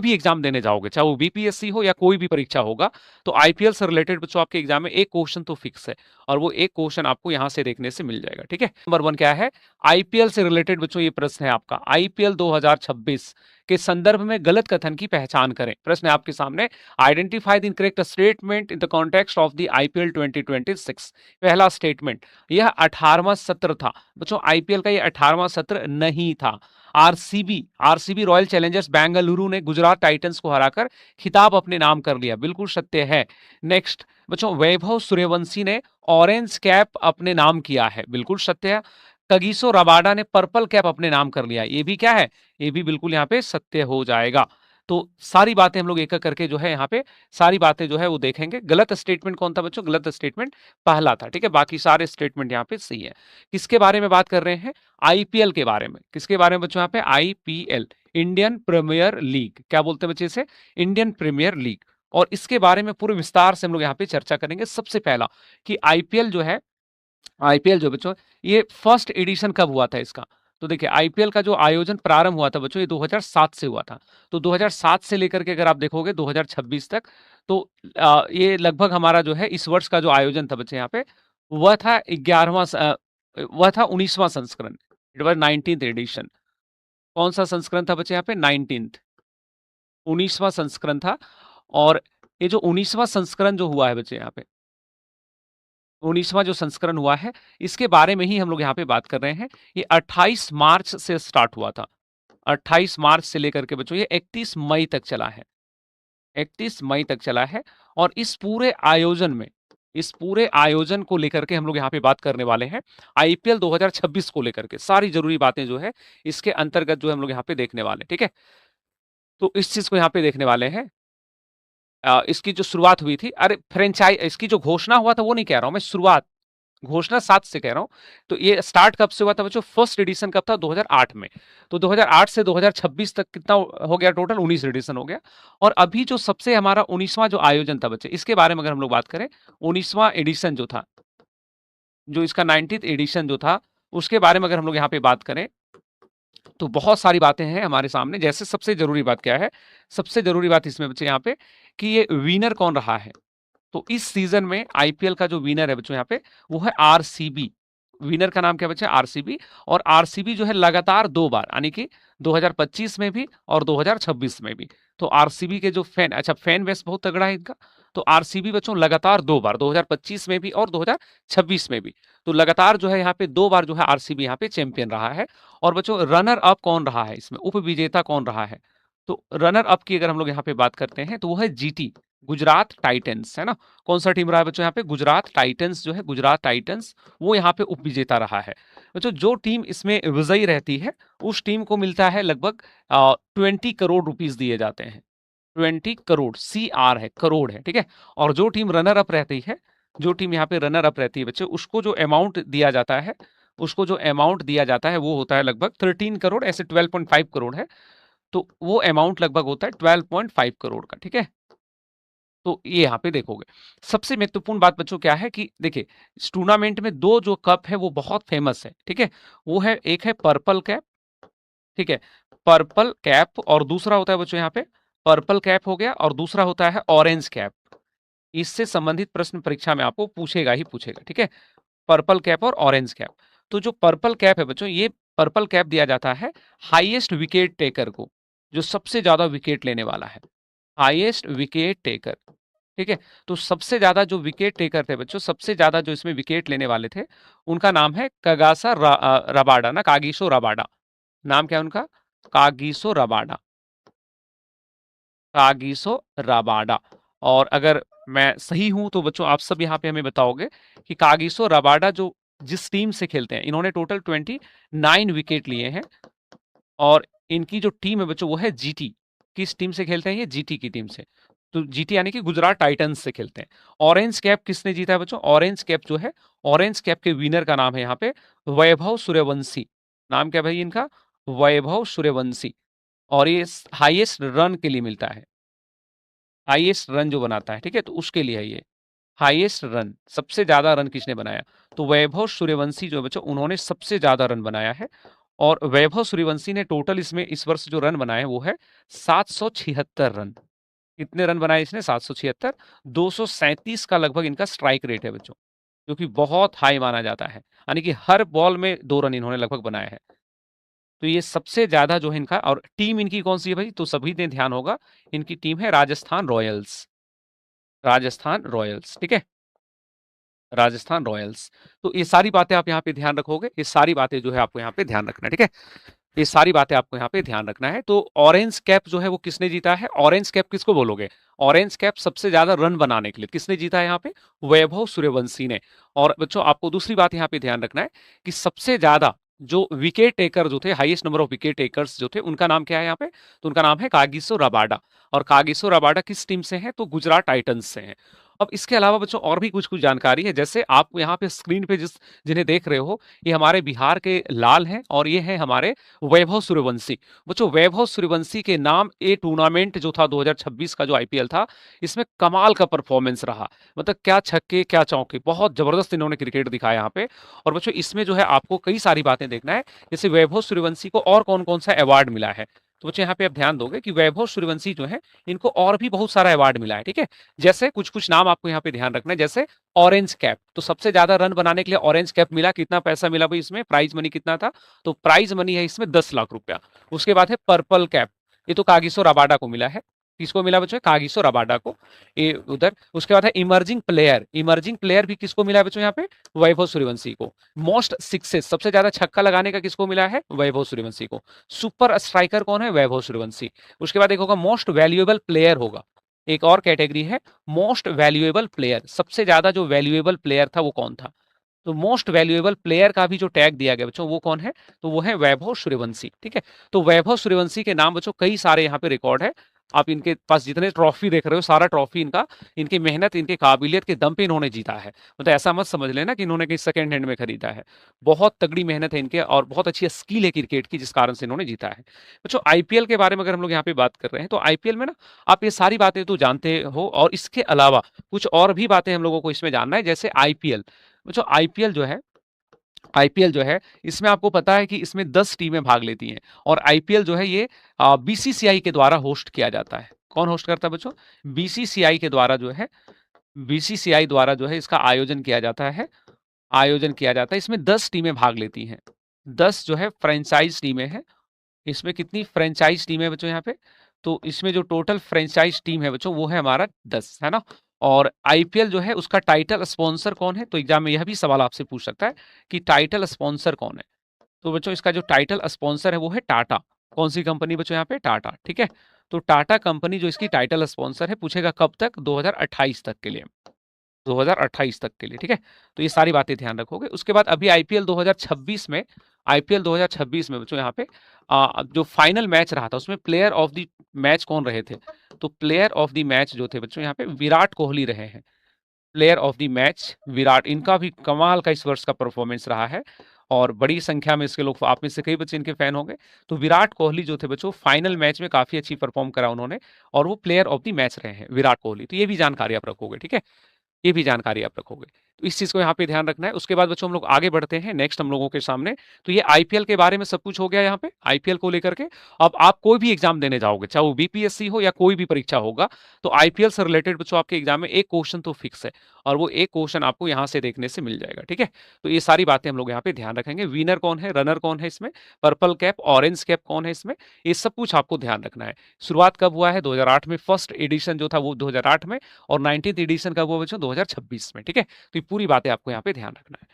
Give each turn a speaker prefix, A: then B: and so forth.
A: भी एग्जाम देने जाओगे, चाहे वो बीपीएससी हो या कोई भी परीक्षा होगा, तो आईपीएल से रिलेटेड बच्चों आपके एग्जाम में एक क्वेश्चन तो फिक्स है, और वो एक क्वेश्चन आपको यहां से देखने से मिल जाएगा। ठीक है, नंबर 1 क्या है, आईपीएल से रिलेटेड बच्चों ये प्रश्न है आपका, आईपीएल 2026 के संदर्भ में गलत कथन की पहचान करें। प्रश्न है आपके सामने, identify the incorrect statement in the context of the IPL 2026। पहला स्टेटमेंट, यह 18वां सत्र था बच्चों, आईपीएल का ये 18वां सत्र नहीं था। आरसीबी रॉयल चैलेंजर्स बेंगलुरु ने गुजरात टाइटंस को हराकर खिताब अपने नाम कर लिया, बिल्कुल सत्य है। नेक्स्ट बच्चों, वैभव सूर्यवंशी ने ऑरेंज कैप अपने नाम किया है, बिल्कुल सत्य है। कगिसो रबाडा ने पर्पल कैप अपने नाम कर लिया, ये भी क्या है, ये भी बिल्कुल यहाँ पे सत्य हो जाएगा। तो सारी बातें हम लोग एक एक करके जो है यहाँ पे सारी बातें जो है वो देखेंगे। गलत स्टेटमेंट कौन था बच्चों, गलत स्टेटमेंट पहला था। ठीक है, बाकी सारे स्टेटमेंट यहाँ पे सही है। किसके बारे में बात कर रहे हैं, आईपीएल के बारे में। किसके बारे में बच्चों, यहाँ पे आईपीएल, इंडियन प्रीमियर लीग, क्या बोलते हैं बच्चे इसे, इंडियन प्रीमियर लीग। और इसके बारे में पूरे विस्तार से हम लोग यहाँ पे चर्चा करेंगे। सबसे पहला कि आईपीएल जो है, आईपीएल जो बच्चों, ये फर्स्ट एडिशन कब हुआ था इसका, तो देखिए आईपीएल का जो आयोजन प्रारंभ हुआ था बच्चों, ये 2007 से हुआ था। तो 2007 से लेकर के अगर आप देखोगे 2026 तक, तो ये लगभग हमारा जो है इस वर्ष का जो आयोजन था बच्चे यहाँ पे, वह था 11वां, वह था 19वां संस्करण, इट वॉज 19th एडिशन। कौन सा संस्करण था बच्चे यहाँ पे, 19th, 19वां संस्करण था। और ये जो 19वां संस्करण जो हुआ है बच्चे यहाँ पे, 19वां जो संस्करण हुआ है, इसके बारे में ही हम लोग यहाँ पे बात कर रहे हैं। ये 28 मार्च से स्टार्ट हुआ था, 28 मार्च से लेकर के बच्चों ये 31 मई तक चला है, 31 मई तक चला है। और इस पूरे आयोजन को लेकर के हम लोग यहाँ पे बात करने वाले हैं, आईपीएल 2026 को लेकर के सारी जरूरी बातें जो है इसके अंतर्गत जो हम लोग यहाँ पे देखने वाले, ठीक है। तो इस चीज को यहाँ पे देखने वाले हैं। इसकी जो शुरुआत हुई थी, अरे फ्रेंचाइज, इसकी जो घोषणा हुआ था वो नहीं कह रहा हूं मैं, शुरुआत, घोषणा 7 से कह रहा हूं। तो ये स्टार्ट कब से हुआ था बच्चों, फर्स्ट एडिशन कब था, 2008 में। तो 2008 से 2026 तक कितना हो गया टोटल, 19 एडिशन हो गया। और अभी जो सबसे हमारा 19वां जो आयोजन था बच्चे, इसके बारे में अगर हम लोग बात करें, 19वां एडिशन जो था, जो इसका 19th एडिशन जो था, उसके बारे में अगर हम लोग यहाँ पे बात करें, तो बहुत सारी बातें हैं हमारे सामने। जैसे सबसे जरूरी बात क्या है, सबसे जरूरी बात इसमें बच्चे यहाँ पे, कि ये विनर कौन रहा है। तो इस सीजन में आईपीएल का जो विनर है बच्चों यहाँ पे, वो है आरसीबी। विनर का नाम क्या बच्चे, आरसीबी। और आरसीबी जो है लगातार 2 बार, यानी कि 2025 में भी और 2026 में भी। तो आरसीबी के जो फैन, अच्छा फैन बेस बहुत तगड़ा है इनका। तो आरसीबी बच्चों लगातार 2 बार, 2025 में भी और 2026 में भी, तो लगातार जो है यहाँ पे 2 बार जो है आरसीबी यहाँ पे चैंपियन रहा है। और बच्चों रनर अप कौन रहा है इसमें, उप विजेता कौन रहा है, तो रनर अप की अगर हम लोग यहाँ पे बात करते हैं, तो वो है जीटी, गुजरात टाइटंस, है ना। कौन सा टीम रहा है बच्चों यहाँ पे, गुजरात टाइटंस जो है, गुजरात टाइटंस, वो यहाँ पे उप विजेता रहा है। बच्चों जो टीम इसमें विजयी रहती है, उस टीम को मिलता है लगभग 20 करोड़ रुपीज दिए जाते हैं। 20 करोड़, CR है, करोड़ है, ठीक है। और जो टीम रनर अप रहती है, जो टीम यहाँ पे रनर अप रहती है बच्चे, उसको जो अमाउंट दिया जाता है, उसको जो अमाउंट दिया जाता है वो होता है लगभग 13 करोड़, ऐसे 12.5 करोड़ है। तो वो अमाउंट लगभग होता है 12.5 करोड़ का, ठीक है। तो ये यहाँ पे देखोगे, सबसे महत्वपूर्ण बात बच्चों क्या है कि देखिए, इस टूर्नामेंट में 2 जो कप है वो बहुत फेमस है, ठीक है। वो है, एक है पर्पल कैप, ठीक है, पर्पल कैप, और दूसरा होता है बच्चों यहाँ पे, पर्पल कैप हो गया, और दूसरा होता है ऑरेंज कैप। इससे संबंधित प्रश्न परीक्षा में आपको पूछेगा ही पूछेगा, ठीक है, पर्पल कैप और ऑरेंज कैप। तो जो पर्पल कैप है बच्चों, ये पर्पल कैप दिया जाता है हाईएस्ट विकेट टेकर को, जो सबसे ज्यादा विकेट लेने वाला है, हाईएस्ट विकेट टेकर, ठीक है। तो सबसे ज्यादा जो विकेट टेकर थे बच्चों, सबसे ज्यादा जो इसमें विकेट लेने वाले थे, उनका नाम है रबाडा ना, कागिसो रबाडा। नाम क्या है उनका, कागिसो रबाडा, कागिसो रबाडा। और अगर मैं सही हूं तो बच्चों आप सब यहाँ पे हमें बताओगे कि कागिसो रबाडा जो जिस टीम से खेलते हैं, इन्होंने टोटल 29 विकेट लिए हैं। और इनकी जो टीम है बच्चों वो है जीटी। किस टीम से खेलते हैं ये, जीटी की टीम से। तो जीटी यानी कि गुजरात टाइटंस से खेलते हैं। ऑरेंज कैप किसने जीता है बच्चों, ऑरेंज कैप जो है, ऑरेंज कैप के विनर का नाम है यहाँ पे वैभव सूर्यवंशी। नाम क्या भाई इनका, वैभव सूर्यवंशी। और ये हाईएस्ट रन के लिए मिलता है, हाईएस्ट रन जो बनाता है, ठीक है, तो उसके लिए है ये हाईएस्ट रन, सबसे ज्यादा रन किसने बनाया, तो वैभव सूर्यवंशी जो बच्चों, उन्होंने सबसे ज्यादा रन बनाया है। और वैभव सूर्यवंशी ने टोटल इसमें इस वर्ष जो रन बनाए वो है 776 रन। कितने रन बनाए इसने? 776। 237 का लगभग इनका स्ट्राइक रेट है बच्चों, जो कि बहुत हाई माना जाता है। यानी कि हर बॉल में 2 रन इन्होंने लगभग बनाए हैं। तो ये सबसे ज़्यादा जो है इनका, और टीम इनकी कौन-सी है भाई? तो सभी ने ध्यान होगा, इनकी टीम है राजस्थान रॉयल्स। राजस्थान रॉयल्स, ठीक है? राजस्थान रॉयल्स। तो ये सारी बातें आप यहाँ पे ध्यान रखोगे, ये सारी बातें जो है आपको यहाँ पे ध्यान रखना है, ठीक है? ये सारी बातें आपको यहाँ पे ध्यान रखना है। तो ऑरेंज कैप जो है वो किसने जीता है? ऑरेंज कैप किसको बोलोगे? ऑरेंज कैप सबसे ज्यादा रन बनाने के लिए किसने जीता है यहाँ पे? वैभव सूर्यवंशी ने। और बच्चों आपको दूसरी बात यहाँ पे ध्यान रखना है कि सबसे ज्यादा जो विकेट टेकर जो थे, highest number of wicket takers जो थे, उनका नाम क्या है यहाँ पे? तो उनका नाम है कागिसो रबाडा। और कागिसो रबाडा किस टीम से है? तो गुजरात टाइटंस से है। अब इसके अलावा बच्चों और भी कुछ कुछ जानकारी है, जैसे आप यहाँ पे स्क्रीन पे जिन्हें देख रहे हो, ये हमारे बिहार के लाल हैं और ये हैं हमारे वैभव सूर्यवंशी। बच्चों वैभव सूर्यवंशी के नाम ये टूर्नामेंट जो था 2026 का जो आईपीएल था, इसमें कमाल का परफॉर्मेंस रहा। मतलब क्या छक्के क्या चौके, बहुत जबरदस्त इन्होंने क्रिकेट दिखाया यहाँ पे। और बच्चों इसमें जो है आपको कई सारी बातें देखना है, जैसे वैभव सूर्यवंशी को और कौन कौन सा अवार्ड मिला है। तो बच्चों यहाँ पे आप ध्यान दोगे कि वैभव सूर्यवंशी जो है, इनको और भी बहुत सारा अवार्ड मिला है, ठीक है? जैसे कुछ कुछ नाम आपको यहाँ पे ध्यान रखना है, जैसे ऑरेंज कैप, तो सबसे ज्यादा रन बनाने के लिए ऑरेंज कैप मिला। कितना पैसा मिला भाई इसमें? प्राइज मनी कितना था? तो प्राइज मनी है इसमें 10 लाख रुपया। उसके बाद है पर्पल कैप, ये तो कागिसो रबाडा को मिला है। किसको मिला बच्चों? कागिसो रबाडा को, ये उधर। उसके बाद है इमर्जिंग प्लेयर, इमर्जिंग प्लेयर भी किसको मिला है बच्चों यहाँ पे? वैभव सूर्यवंशी को। मोस्ट सिक्सेस, सबसे ज्यादा छक्का लगाने का किसको मिला है? वैभव सूर्यवंशी को। सुपर स्ट्राइकर कौन है? वैभव सूर्यवंशी। उसके बाद एक होगा मोस्ट वैल्यूएबल प्लेयर होगा, एक और कैटेगरी है मोस्ट वैल्यूएबल प्लेयर। सबसे ज्यादा जो वैल्यूएबल प्लेयर था वो कौन था? तो मोस्ट वैल्यूएबल प्लेयर का भी जो टैग दिया गया बच्चों, वो कौन है? तो वो है वैभव सूर्यवंशी, ठीक है? तो वैभव सूर्यवंशी के नाम बच्चों कई सारे यहाँ पे रिकॉर्ड है। आप इनके पास जितने ट्रॉफी देख रहे हो, सारा ट्रॉफी इनका, इनकी मेहनत, इनके काबिलियत के दम पे इन्होंने जीता है। मतलब ऐसा मत समझ लेना कि इन्होंने कहीं सेकंड हैंड में खरीदा है। बहुत तगड़ी मेहनत है इनके और बहुत अच्छी स्किल है क्रिकेट की, जिस कारण से इन्होंने जीता है। बच्चों आईपीएल के बारे में अगर हम लोग यहाँ पे बात कर रहे हैं, तो आईपीएल में ना आप ये सारी बातें तो जानते हो, और इसके अलावा कुछ और भी बातें हम लोगों को इसमें जानना है। जैसे आईपीएल, बच्चों आईपीएल जो है इसमें आपको पता है कि इसमें 10 टीमें भाग लेती हैं, और आईपीएल जो है ये बीसीसीआई के द्वारा होस्ट किया जाता है। कौन होस्ट करता है बच्चों? बीसीसीआई के द्वारा जो है, बीसीसीआई द्वारा जो है इसका आयोजन किया जाता है। आयोजन किया जाता है, इसमें 10 टीमें भाग लेती हैं। 10 जो है फ्रेंचाइज टीमें हैं। इसमें कितनी फ्रेंचाइज टीम है बच्चों यहाँ पे? तो इसमें जो टोटल फ्रेंचाइज टीम है बच्चों, वो है हमारा 10, है ना? और आईपीएल जो है उसका टाइटल स्पॉन्सर कौन है? तो एग्जाम में यह भी सवाल आपसे पूछ सकता है कि टाइटल स्पॉन्सर कौन है? तो बच्चों इसका जो टाइटल स्पॉन्सर है वो है टाटा। कौन सी कंपनी बच्चों यहाँ पे? टाटा, ठीक है? तो टाटा कंपनी जो इसकी टाइटल स्पॉन्सर है, पूछेगा कब तक? 2028 तक के लिए। 2028 तक के लिए, ठीक है? तो ये सारी बातें ध्यान रखोगे। उसके बाद अभी आईपीएल 2026 में, आईपीएल 2026 में बच्चों यहाँ पे जो फाइनल मैच रहा था, उसमें प्लेयर ऑफ द मैच कौन रहे थे? तो प्लेयर ऑफ द मैच जो थे बच्चों यहाँ पे विराट कोहली रहे हैं। Player of the match Virat, इनका भी कमाल का इस वर्ष का परफॉर्मेंस रहा है, और बड़ी संख्या में इसके लोग, आप में से कई बच्चे इनके फैन होंगे। तो विराट कोहली जो थे बच्चों, फाइनल मैच में काफी अच्छी परफॉर्म करा उन्होंने, और वो प्लेयर ऑफ द मैच रहे हैं विराट कोहली। तो ये भी जानकारी आप रखोगे, ठीक है? ये भी जानकारी आप रखोगे। तो इस चीज़ को यहाँ पे ध्यान रखना है। उसके बाद बच्चों हम लोग आगे बढ़ते हैं नेक्स्ट हम लोगों के सामने। तो ये आईपीएल के बारे में सब कुछ हो गया यहाँ पे, आईपीएल को लेकर के। अब आप कोई भी एग्जाम देने जाओगे, चाहे वो बीपीएससी हो या कोई भी परीक्षा होगा, तो आईपीएल से रिलेटेड बच्चों आपके एग्जाम में एक क्वेश्चन तो फिक्स है, और वो एक क्वेश्चन आपको यहाँ से देखने से मिल जाएगा, ठीक है? तो ये सारी बातें हम लोग यहाँ पे ध्यान रखेंगे। विनर कौन है, रनर कौन है इसमें, पर्पल कैप, ऑरेंज कैप कौन है इसमें, ये सब कुछ आपको ध्यान रखना है। शुरुआत कब हुआ है? 2008 में। फर्स्ट एडिशन जो था वो 2008 में, और 19th एडिशन कब हुआ बच्चों? 2026 में, ठीक है? तो ये पूरी बातें आपको यहाँ पे ध्यान रखना है।